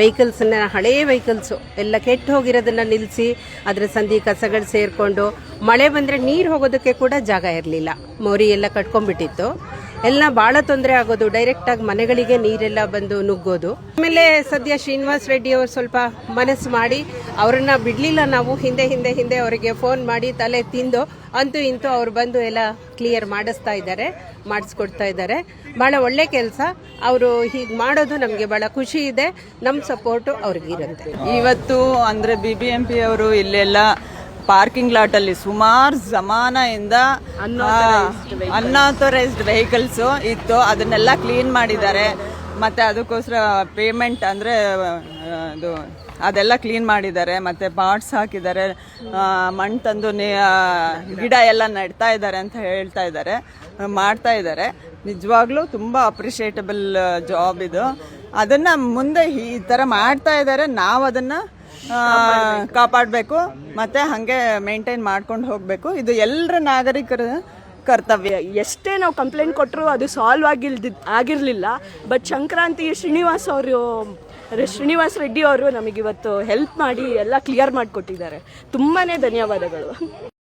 ವೆಹಿಕಲ್ಸನ್ನ ಹಳೇ ವೆಹಿಕಲ್ಸು ಎಲ್ಲ ಕೆಟ್ಟು ಹೋಗಿರೋದನ್ನ ನಿಲ್ಲಿಸಿ ಅದರ ಸಂಧಿ ಕಸಗಳು ಸೇರಿಕೊಂಡು ಮಳೆ ಬಂದರೆ ನೀರು ಹೋಗೋದಕ್ಕೆ ಕೂಡ ಜಾಗ ಇರಲಿಲ್ಲ. ಮೋರಿ ಎಲ್ಲ ಕಟ್ಕೊಂಡ್ಬಿಟ್ಟಿತ್ತು. ಎಲ್ಲ ಭಾಳ ತೊಂದರೆ ಆಗೋದು. ಡೈರೆಕ್ಟಾಗಿ ಮನೆಗಳಿಗೆ ನೀರೆಲ್ಲ ಬಂದು ನುಗ್ಗೋದು. ಆಮೇಲೆ ಸದ್ಯ ಶ್ರೀನಿವಾಸ್ ರೆಡ್ಡಿ ಅವರು ಸ್ವಲ್ಪ ಮನಸ್ಸು ಮಾಡಿ ಅವರನ್ನ ಬಿಡಲಿಲ್ಲ. ನಾವು ಹಿಂದೆ ಅವರಿಗೆ ಫೋನ್ ಮಾಡಿ ತಲೆ ತಿಂದು ಅಂತೂ ಇಂತೂ ಅವ್ರು ಬಂದು ಎಲ್ಲ ಕ್ಲಿಯರ್ ಮಾಡಿಸ್ಕೊಡ್ತಾ ಇದ್ದಾರೆ. ಭಾಳ ಒಳ್ಳೆ ಕೆಲಸ. ಅವರು ಹೀಗೆ ಮಾಡೋದು ನಮಗೆ ಭಾಳ ಖುಷಿ ಇದೆ. ನಮ್ಮ ಸಪೋರ್ಟು ಅವ್ರಿಗಿರುತ್ತೆ. ಇವತ್ತು ಅಂದರೆ BBMP ಅವರು ಇಲ್ಲೆಲ್ಲ ಪಾರ್ಕಿಂಗ್ ಲಾಟಲ್ಲಿ ಸುಮಾರು ಜಮಾನೆಯಿಂದ ಅನ್ಆಥರೈಸ್ಡ್ ವೆಹಿಕಲ್ಸು ಇತ್ತು. ಅದನ್ನೆಲ್ಲ ಕ್ಲೀನ್ ಮಾಡಿದ್ದಾರೆ. ಮತ್ತು ಅದಕ್ಕೋಸ್ಕರ ಪೇಮೆಂಟ್ ಅಂದರೆ ಅದೆಲ್ಲ ಕ್ಲೀನ್ ಮಾಡಿದ್ದಾರೆ. ಮತ್ತು ಪಾಟ್ಸ್ ಹಾಕಿದ್ದಾರೆ, ಮಣ್ಣು ತಂದು ಗಿಡ ಎಲ್ಲ ನೆಡ್ತಾ ಇದ್ದಾರೆ ಅಂತ ಹೇಳ್ತಾ ಇದ್ದಾರೆ, ಮಾಡ್ತಾ ಇದ್ದಾರೆ. ನಿಜವಾಗ್ಲೂ ತುಂಬ ಅಪ್ರಿಷಿಯೇಟಬಲ್ ಜಾಬ್ ಇದು. ಅದನ್ನು ಮುಂದೆ ಈ ಥರ ಮಾಡ್ತಾ ಇದ್ದಾರೆ. ನಾವು ಅದನ್ನು ಕಾಪಾಡಬೇಕು ಮತ್ತು ಹಾಗೆ ಮೇಂಟೈನ್ ಮಾಡ್ಕೊಂಡು ಹೋಗಬೇಕು. ಇದು ಎಲ್ಲರ ನಾಗರಿಕರ ಕರ್ತವ್ಯ. ಎಷ್ಟೇ ನಾವು ಕಂಪ್ಲೇಂಟ್ ಕೊಟ್ಟರು ಅದು ಸಾಲ್ವ್ ಆಗಿರಲಿಲ್ಲ. ಬಟ್ ಸಂಕ್ರಾಂತಿ ಶ್ರೀನಿವಾಸ್ ರೆಡ್ಡಿ ಅವರು ನಮಗಿವತ್ತು ಹೆಲ್ಪ್ ಮಾಡಿ ಎಲ್ಲ ಕ್ಲಿಯರ್ ಮಾಡಿಕೊಟ್ಟಿದ್ದಾರೆ. ತುಂಬಾ ಧನ್ಯವಾದಗಳು.